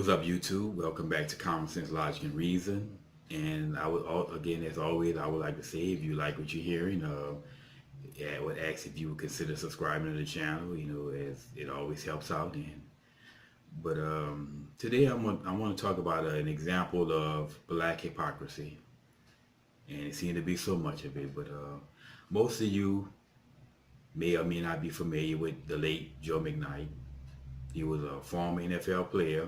What's up, YouTube? Welcome back to Common Sense, Logic, and Reason. And again, as always, I would like to say, if you like what you're hearing, I would ask if you would consider subscribing to the channel. As it always helps out. But today I want to talk about an example of black hypocrisy, and it seems to be so much of it. But most of you may or may not be familiar with the late Joe McKnight. He was a former NFL player,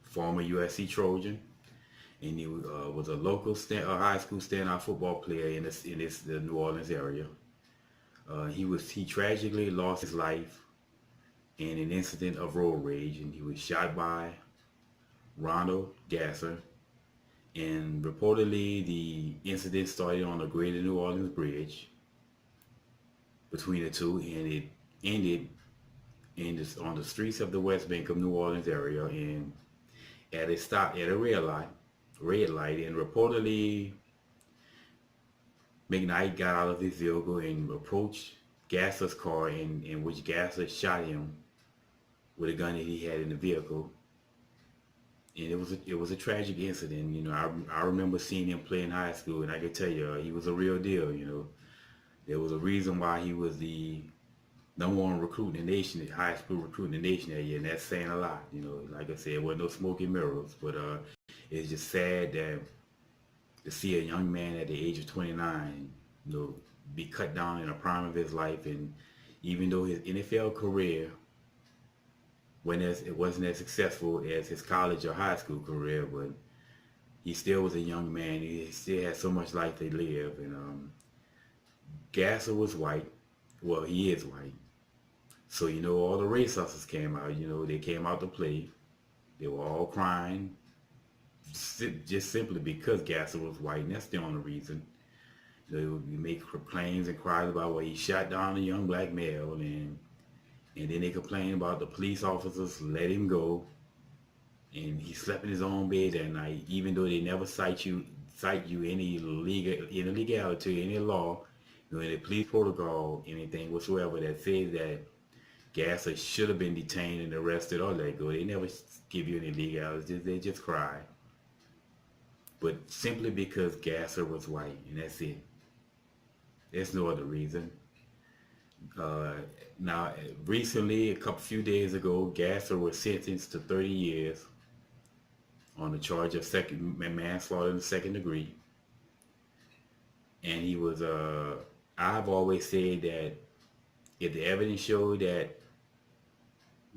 former USC Trojan, and he was a local high school standout football player in the New Orleans area. He tragically lost his life in an incident of road rage, and he was shot by Ronald Gasser. And reportedly, the incident started on the Greater New Orleans Bridge between the two, and it ended on the streets of the West Bank of New Orleans area, and at a stop at a red light, and reportedly McKnight got out of his vehicle and approached Gasser's car, in which Gasser shot him with a gun that he had in the vehicle. And it was a tragic incident. I remember seeing him play in high school, and I can tell you, he was a real deal. There was a reason why he was the #1 recruit in the nation, high school recruit in the nation that year, and that's saying a lot. Like I said, it wasn't no smoke and mirrors, but it's just sad that to see a young man at the age of 29, be cut down in the prime of his life. And even though his NFL career it wasn't as successful as his college or high school career, but he still was a young man. He still had so much life to live. And Gasser was white. Well, he is white. So, all the race hustlers came out. They came out to play. They were all crying just simply because Gasser was white, and that's the only reason. You make claims and cries about, well, he shot down a young black male, and then they complain about the police officers let him go, and he slept in his own bed that night, even though they never cite you any illegality, any law, any police protocol, anything whatsoever that says that Gasser should have been detained and arrested or let go. They never give you any legalities. They just cry. But simply because Gasser was white, and that's it. There's no other reason. Now, recently, a few days ago, Gasser was sentenced to 30 years on the charge of manslaughter in the second degree. And he was, I've always said that if the evidence showed that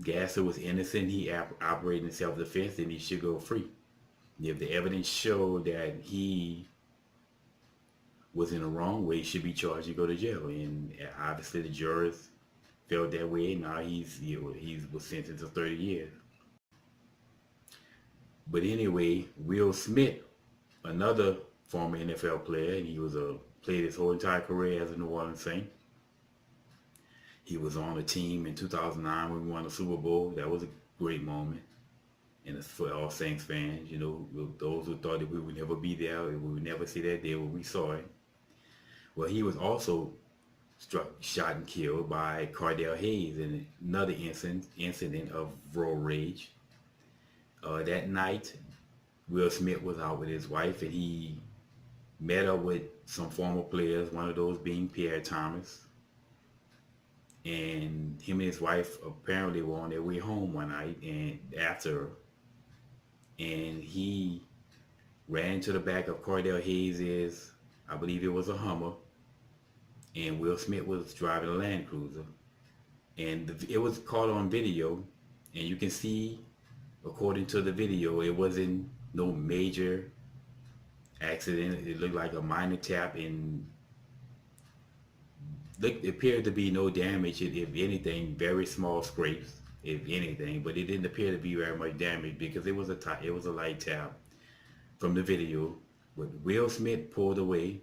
Gasser was innocent, he operated in self-defense, then he should go free. If the evidence showed that he was in the wrong way, he should be charged and go to jail. And obviously the jurors felt that way. Now he was sentenced to 30 years. But anyway, Will Smith, another former NFL player, and he played his whole entire career as a New Orleans Saint. He was on the team in 2009 when we won the Super Bowl. That was a great moment. And for all Saints fans, those who thought that we would never be there, we would never see that day when we saw it. Well, he was also shot and killed by Cardell Hayes in another incident of road rage. That night, Will Smith was out with his wife, and he met up with some former players, one of those being Pierre Thomas. And him and his wife apparently were on their way home one night, and he ran to the back of Cardell Hayes' I believe it was a Hummer, and Will Smith was driving a Land Cruiser. And it was caught on video, and you can see, according to the video, it wasn't no major accident. It looked like a minor tap, and it appeared to be no damage. If anything, very small scrapes, if anything, but it didn't appear to be very much damage because it was a light tap from the video. But Will Smith pulled away,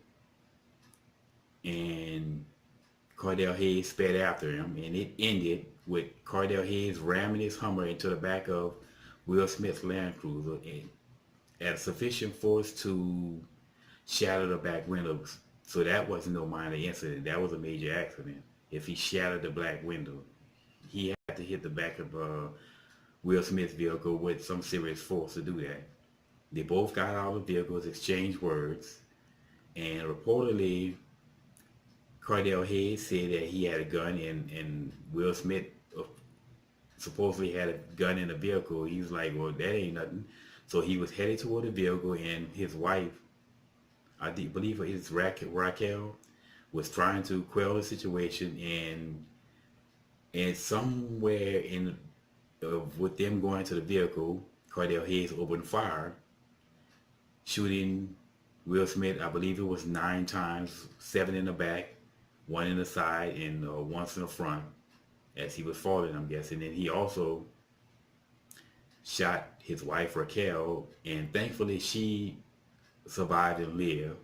and Cardell Hayes sped after him, and it ended with Cardell Hayes ramming his Hummer into the back of Will Smith's Land Cruiser at sufficient force to shatter the back windows. So that wasn't no minor incident. That was a major accident. If he shattered the black window, he had to hit the back of Will Smith's vehicle with some serious force to do that. They both got out of the vehicles, exchanged words, and reportedly Cardell Hayes said that he had a gun, and Will Smith supposedly had a gun in the vehicle. He was like, well, that ain't nothing. So he was headed toward the vehicle, and his wife, I believe it's Raquel, was trying to quell the situation, and somewhere in with them going to the vehicle, Cardell Hayes opened fire, shooting Will Smith. I believe it was 9 times, 7 in the back, 1 in the side, and once in the front, as he was falling, I'm guessing. And he also shot his wife Raquel, and thankfully she survived and lived,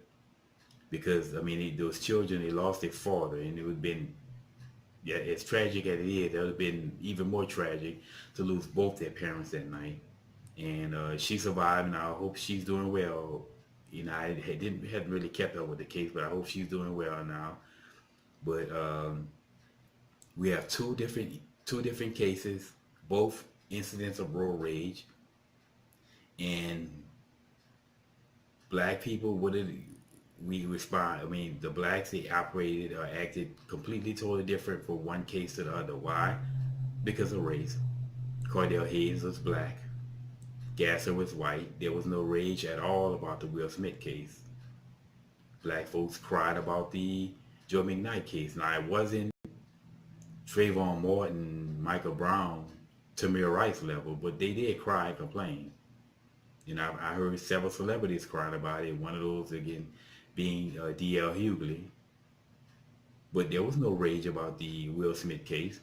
because I mean those children, they lost their father, and it would have been, yeah, as tragic as it is, it would have been even more tragic to lose both their parents that night. And she survived, and I hope she's doing well. You know, I hadn't really kept up with the case, but I hope she's doing well now. But we have two different cases, both incidents of road rage, and black people. What did we respond? I mean, the blacks, they operated or acted completely totally different from one case to the other. Why? Because of race. Cardell Hayes was black. Gasser was white. There was no rage at all about the Will Smith case. Black folks cried about the Joe McKnight case. Now, it wasn't Trayvon Martin, Michael Brown, Tamir Rice level, but they did cry and complain. You know, I heard several celebrities crying about it. One of those, again, being D.L. Hughley. But there was no rage about the Will Smith case.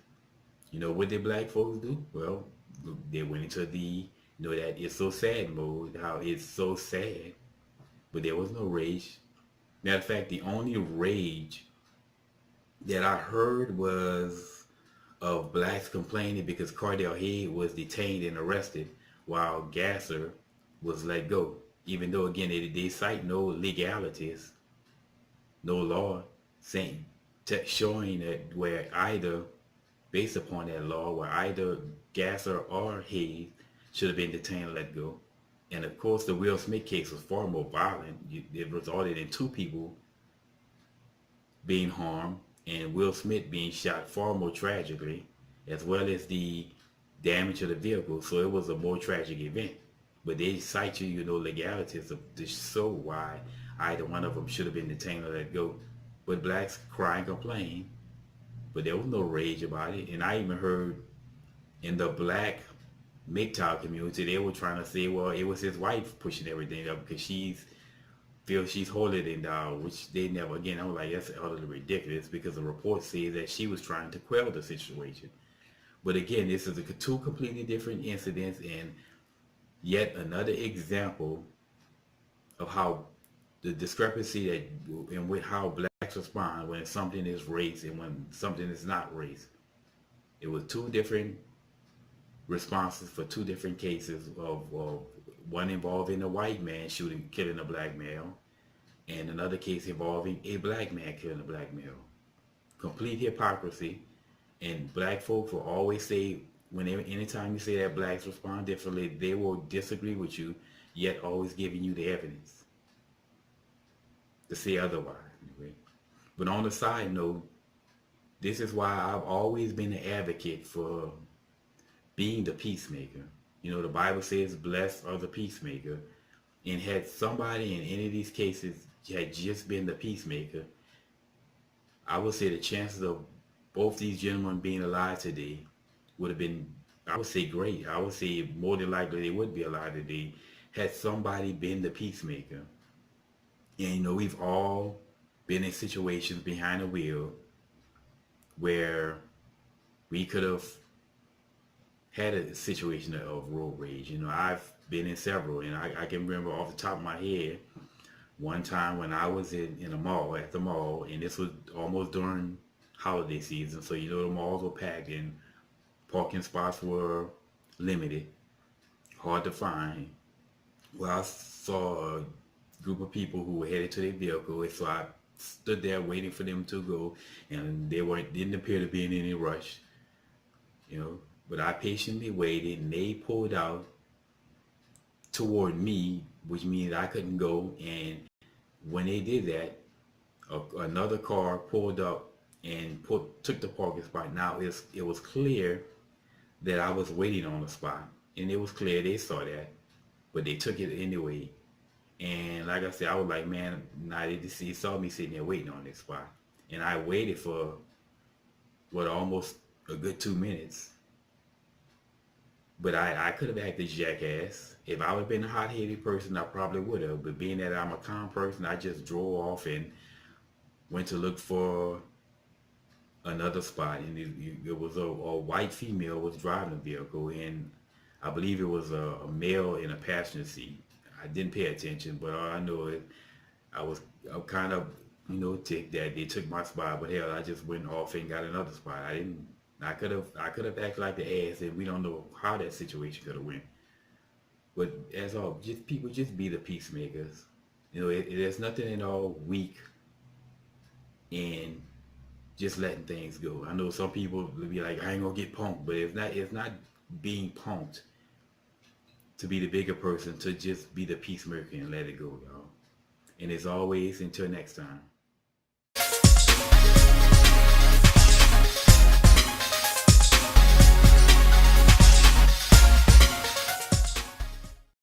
You know, what did black folks do? Well, they went into the, you know, that it's so sad mode, how it's so sad. But there was no rage. Matter of fact, the only rage that I heard was of blacks complaining because Cardell Hayes was detained and arrested while Gasser was let go. Even though, again, they cite no legalities, no law saying, showing that where either, based upon that law, where either Gasser or Hayes should have been detained and let go. And of course, the Will Smith case was far more violent. It resulted in 2 people being harmed, and Will Smith being shot far more tragically, as well as the damage of the vehicle. So it was a more tragic event. But they cite you know, legalities to show why either one of them should have been detained or let go. But blacks cry and complain, but there was no rage about it. And I even heard in the black MGTOW community, they were trying to say, well, it was his wife pushing everything up because feels she's holier than thou, which they never, again, I was like, that's utterly ridiculous, because the report says that she was trying to quell the situation. But again, this is 2 completely different incidents, and yet another example of how the discrepancy that and with how blacks respond when something is race and when something is not race. It was 2 different responses for 2 different cases of one involving a white man killing a black male, and another case involving a black man killing a black male. Complete hypocrisy. And black folks will always say, anytime you say that blacks respond differently, they will disagree with you, yet always giving you the evidence to say otherwise. Anyway. But on the side note, this is why I've always been an advocate for being the peacemaker. You know, the Bible says, blessed are the peacemaker. And had somebody in any of these cases had just been the peacemaker, I would say the chances of both these gentlemen being alive today would have been, I would say, great. I would say more than likely they would be alive today had somebody been the peacemaker. And you know, we've all been in situations behind the wheel where we could have had a situation of road rage. You know, I've been in several, and I can remember off the top of my head one time when I was in a mall, at the mall, and this was almost during holiday season, so you know the malls were packed and parking spots were limited, hard to find. Well, I saw a group of people who were headed to their vehicle, so I stood there waiting for them to go, and they didn't appear to be in any rush. You know, But I patiently waited, and they pulled out toward me, which means I couldn't go. And when they did that, another car pulled up and took the parking spot. Now it was clear that I was waiting on the spot, and it was clear they saw that, but they took it anyway. And like I said, I was like, man, now they saw me sitting there waiting on this spot, and I waited for what, almost a good 2 minutes. But I could have acted jackass. If I would have been a hot-headed person, I probably would have. But being that I'm a calm person, I just drove off and went to look for another spot. And it was a white female was driving the vehicle, and I believe it was a male in a passenger seat. I didn't pay attention, but all I know is I kind of, ticked that they took my spot. But hell, I just went off and got another spot. I could have acted like the ass, and we don't know how that situation could have went. But as all, just people, just be the peacemakers. There's nothing at all weak in just letting things go. I know some people will be like, I ain't gonna get punked, but it's not being punked to be the bigger person, to just be the peacemaker and let it go, y'all. And as always, until next time.